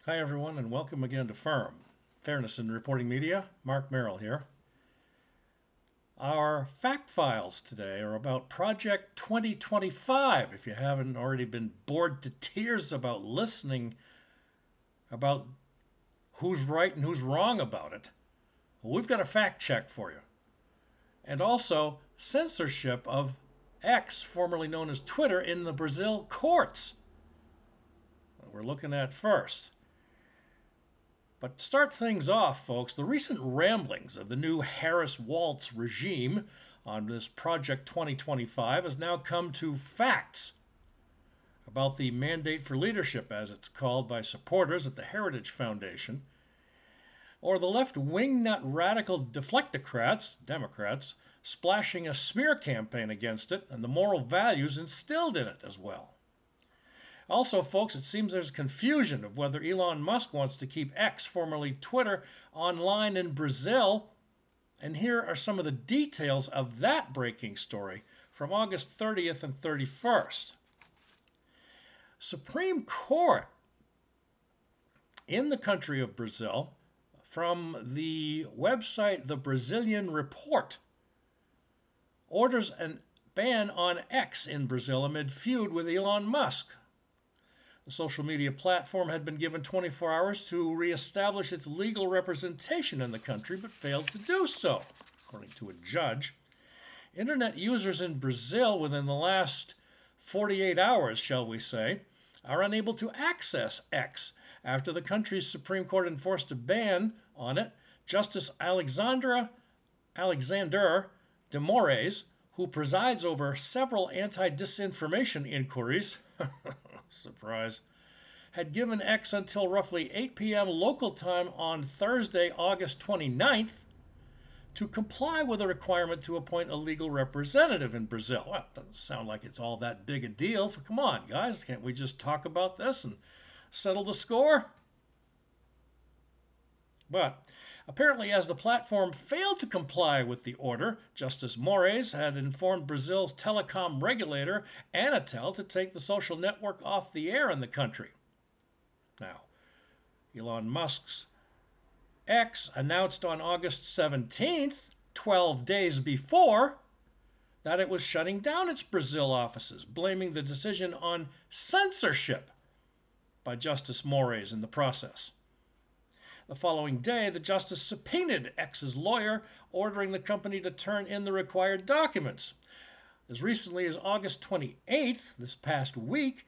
Hi, everyone, and welcome again to Firm. Fairness in Reporting Media. Mark Merrill here. Our fact files today are about Project 2025. If you haven't already been bored to tears about listening about who's right and who's wrong about it, well, we've got a fact check for you. And also, censorship of X, formerly known as Twitter, in the Brazil courts. We're looking at first. But to start things off, folks, the recent ramblings of the new Harris-Walz regime on this Project 2025 has now come to facts about the mandate for leadership, as it's called by supporters at the Heritage Foundation, or the left wingnut radical deflectocrats, Democrats, splashing a smear campaign against it and the moral values instilled in it as well. Also, folks, it seems there's confusion of whether Elon Musk wants to keep X, formerly Twitter, online in Brazil. And here are some of the details of that breaking story from August 30th and 31st. Supreme Court in the country of Brazil, from the website The Brazilian Report, orders a ban on X in Brazil amid feud with Elon Musk. The social media platform had been given 24 hours to reestablish its legal representation in the country, but failed to do so, according to a judge. Internet users in Brazil within the last 48 hours, shall we say, are unable to access X after the country's Supreme Court enforced a ban on it. Justice Alexander de Moraes, who presides over several anti-disinformation inquiries, surprise, had given X until roughly 8 p.m. local time on Thursday, August 29th, to comply with a requirement to appoint a legal representative in Brazil. Well, it doesn't sound like it's all that big a deal. Come on, guys, can't we just talk about this and settle the score? But apparently, as the platform failed to comply with the order, Justice Moraes had informed Brazil's telecom regulator, Anatel, to take the social network off the air in the country. Now, Elon Musk's X announced on August 17th, 12 days before, that it was shutting down its Brazil offices, blaming the decision on censorship by Justice Moraes in the process. The following day, the justice subpoenaed X's lawyer, ordering the company to turn in the required documents. As recently as August 28th, this past week,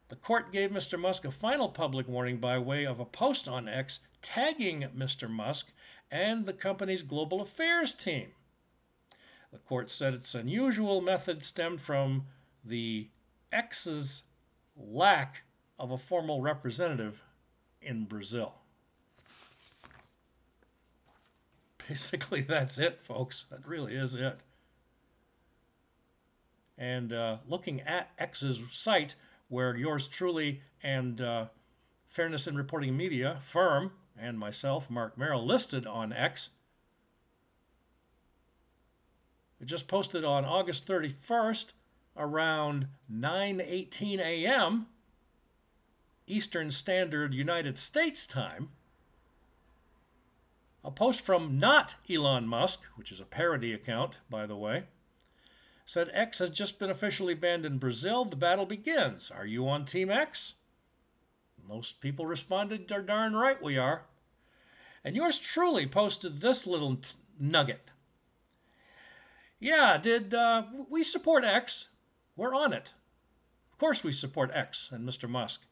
the court gave Mr. Musk a final public warning by way of a post on X tagging Mr. Musk and the company's global affairs team. The court said its unusual method stemmed from the X's lack of a formal representative in Brazil. Basically, that's it, folks. That really is it. And looking at X's site, where yours truly and Fairness in Reporting Media, Firm, and myself, Mark Merrill, listed on X, it just posted on August 31st around 9:18 a.m. Eastern Standard United States time, a post from not Elon Musk, which is a parody account, by the way, said X has just been officially banned in Brazil. The battle begins. Are you on Team X? Most people responded, "They're darn right we are." And yours truly posted this little nugget. Yeah, we support X? We're on it. Of course we support X and Mr. Musk.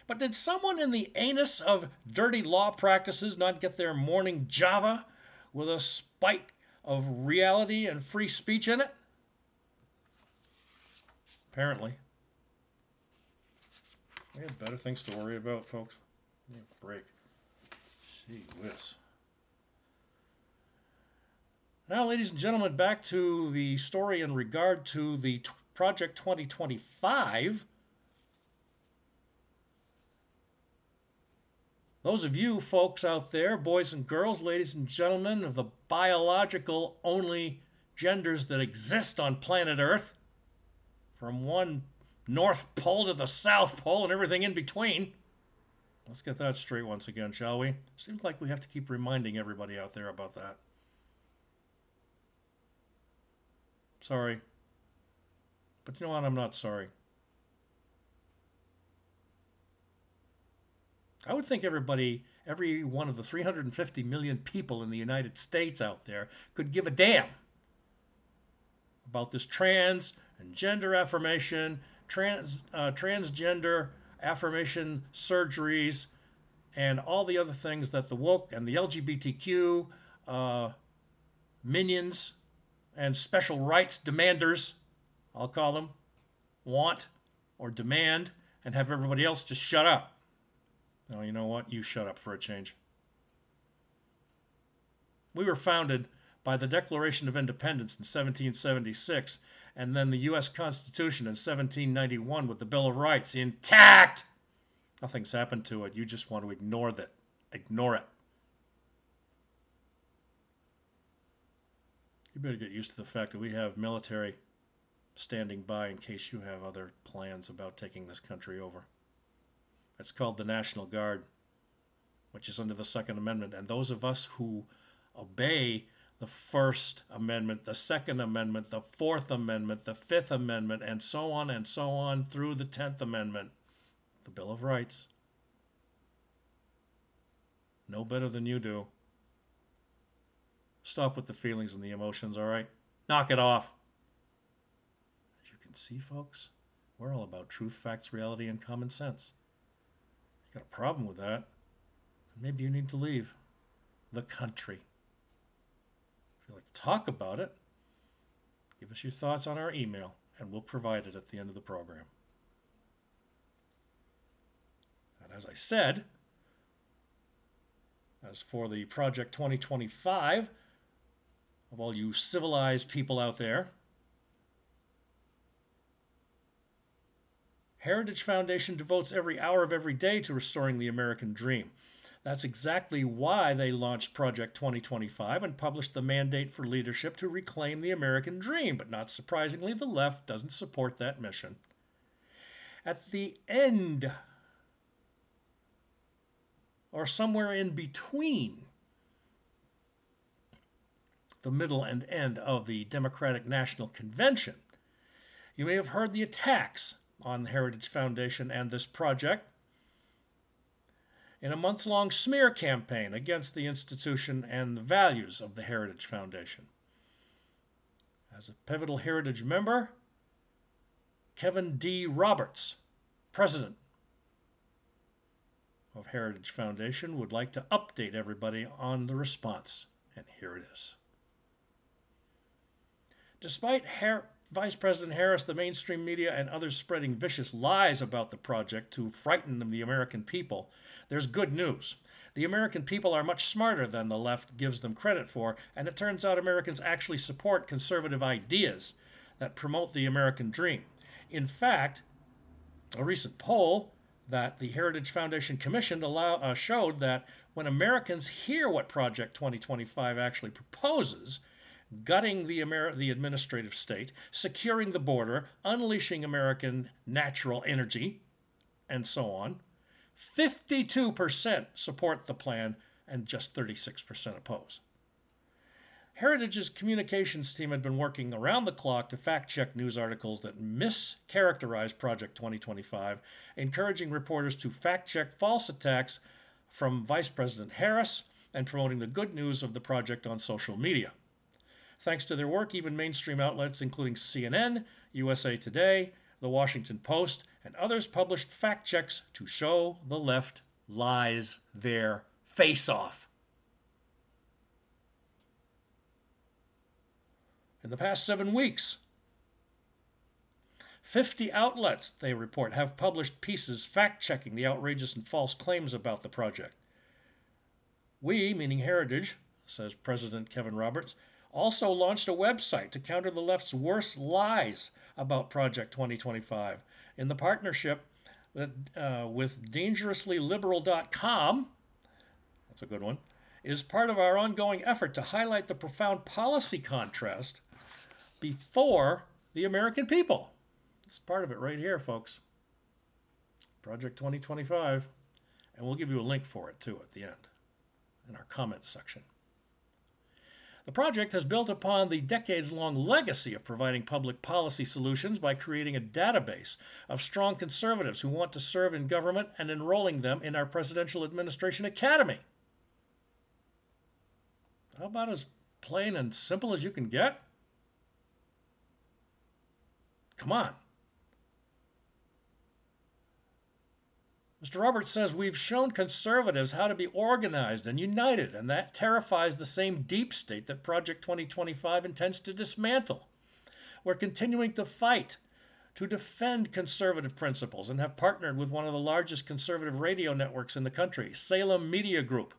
But did someone in the anus of dirty law practices not get their morning Java with a spike of reality and free speech in it? Apparently. We have better things to worry about, folks. Give me a break. Gee whiz. Now, ladies and gentlemen, back to the story in regard to the Project 2025. Those of you folks out there, boys and girls, ladies and gentlemen, of the biological only genders that exist on planet Earth, from one North Pole to the South Pole and everything in between, Let's get that straight once again, shall we? Seems like we have to keep reminding everybody out there about that. Sorry. But you know what? I'm not sorry. I would think everybody, every one of the 350 million people in the United States out there could give a damn about this trans and gender affirmation, transgender affirmation surgeries, and all the other things that the woke and the LGBTQ uh, minions and special rights demanders, I'll call them, want or demand, and have everybody else just shut up. Oh, you know what? You shut up for a change. We were founded by the Declaration of Independence in 1776 and then the U.S. Constitution in 1791 with the Bill of Rights intact. Nothing's happened to it. You just want to ignore that. Ignore it. You better get used to the fact that we have military standing by in case you have other plans about taking this country over. It's called the National Guard, which is under the Second Amendment. And those of us who obey the First Amendment, the Second Amendment, the Fourth Amendment, the Fifth Amendment, and so on through the 10th Amendment, the Bill of Rights. No better than you do. Stop with the feelings and the emotions, all right? Knock it off. As you can see, folks, we're all about truth, facts, reality, and common sense. You got a problem with that, maybe you need to leave the country. If you'd like to talk about it, give us your thoughts on our email, and we'll provide it at the end of the program. And as I said, as for the Project 2025, of all you civilized people out there, Heritage Foundation devotes every hour of every day to restoring the American dream. That's exactly why they launched Project 2025 and published the mandate for leadership to reclaim the American dream. But not surprisingly, the left doesn't support that mission. At the end, or somewhere in between the middle and end of the Democratic National Convention, you may have heard the attacks on the Heritage Foundation and this project in a months-long smear campaign against the institution and the values of the Heritage Foundation. As a pivotal Heritage member, Kevin D. Roberts, president of Heritage Foundation, would like to update everybody on the response, and here it is. Despite Vice President Harris, the mainstream media, and others spreading vicious lies about the project to frighten the American people, there's good news. The American people are much smarter than the left gives them credit for, and it turns out Americans actually support conservative ideas that promote the American dream. In fact, a recent poll that the Heritage Foundation commissioned showed that when Americans hear what Project 2025 actually proposes, gutting the administrative state, securing the border, unleashing American natural energy, and so on, 52% support the plan and just 36% oppose. Heritage's communications team had been working around the clock to fact-check news articles that mischaracterize Project 2025, encouraging reporters to fact-check false attacks from Vice President Harris and promoting the good news of the project on social media. Thanks to their work, even mainstream outlets including CNN, USA Today, The Washington Post, and others published fact checks to show the left lies their face off. In the past 7 weeks, 50 outlets, they report, have published pieces fact-checking the outrageous and false claims about the project. We, meaning Heritage, says President Kevin Roberts, also launched a website to counter the left's worst lies about Project 2025. In the partnership with dangerouslyliberal.com, that's a good one, is part of our ongoing effort to highlight the profound policy contrast before the American people. It's part of it right here, folks. Project 2025. And we'll give you a link for it, too, at the end in our comments section. The project has built upon the decades-long legacy of providing public policy solutions by creating a database of strong conservatives who want to serve in government and enrolling them in our Presidential Administration Academy. How about as plain and simple as you can get? Come on. Mr. Roberts says we've shown conservatives how to be organized and united, and that terrifies the same deep state that Project 2025 intends to dismantle. We're continuing to fight to defend conservative principles and have partnered with one of the largest conservative radio networks in the country, Salem Media Group,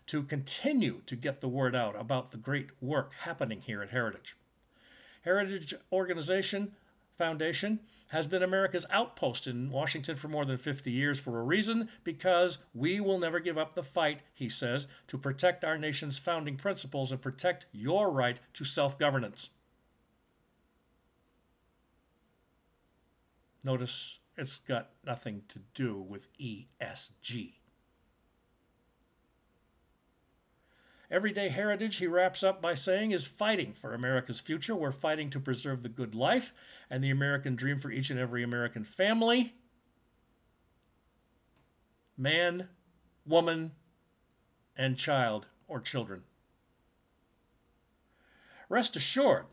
to continue to get the word out about the great work happening here at Heritage. Heritage Foundation has been America's outpost in Washington for more than 50 years for a reason, because we will never give up the fight, he says, to protect our nation's founding principles and protect your right to self-governance. Notice it's got nothing to do with ESG. Everyday Heritage, he wraps up by saying, is fighting for America's future. We're fighting to preserve the good life and the American dream for each and every American family. Man, woman, and child or children. Rest assured,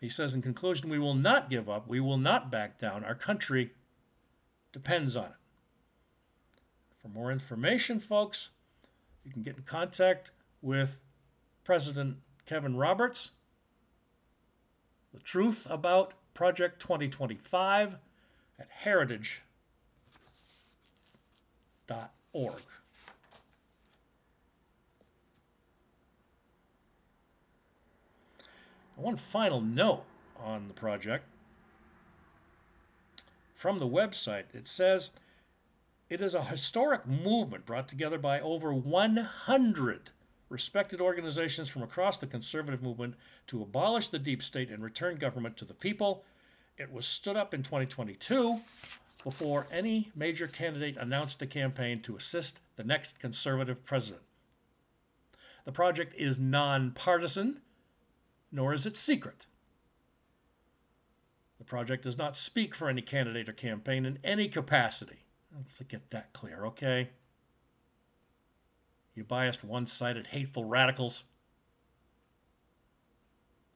he says in conclusion, we will not give up. We will not back down. Our country depends on it. For more information, folks, you can get in contact with President Kevin Roberts. The truth about Project 2025 at heritage.org. One final note on the project. From the website, it says, it is a historic movement brought together by over 100 respected organizations from across the conservative movement to abolish the deep state and return government to the people. It was stood up in 2022 before any major candidate announced a campaign to assist the next conservative president. The project is nonpartisan, nor is it secret. The project does not speak for any candidate or campaign in any capacity. Let's get that clear, okay? You biased, one-sided, hateful radicals.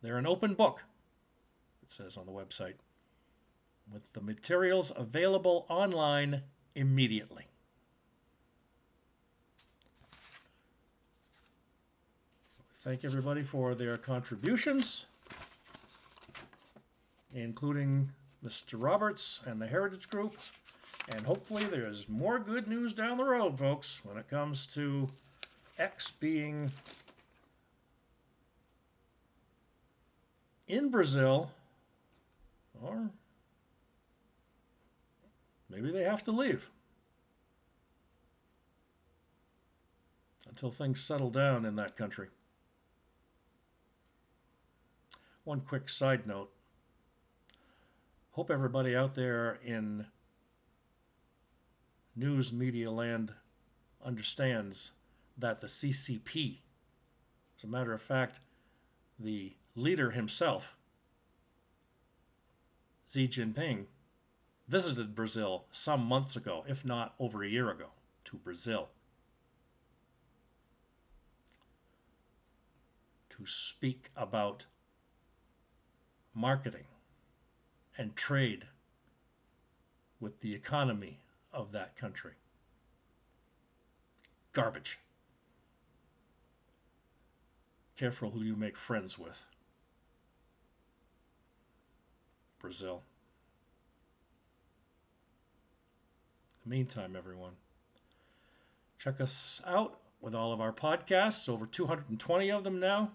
They're an open book, it says on the website, with the materials available online immediately. Thank everybody for their contributions, including Mr. Roberts and the Heritage Group. And hopefully there's more good news down the road, folks, when it comes to X being in Brazil, or maybe they have to leave until things settle down in that country. One quick side note. Hope everybody out there in news media land understands that the CCP, as a matter of fact, the leader himself, Xi Jinping, visited Brazil some months ago, if not over a year ago, to Brazil to speak about marketing and trade with the economy of that country. Garbage. Careful who you make friends with. Brazil. In the meantime, everyone, check us out with all of our podcasts, over 220 of them now,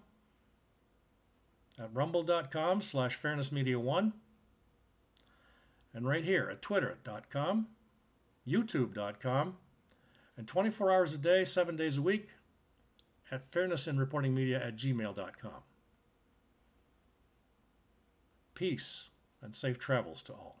at rumble.com/fairnessmedia1, and right here at twitter.com, youtube.com, and 24 hours a day, 7 days a week, at fairnessinreportingmedia@gmail.com. Peace and safe travels to all.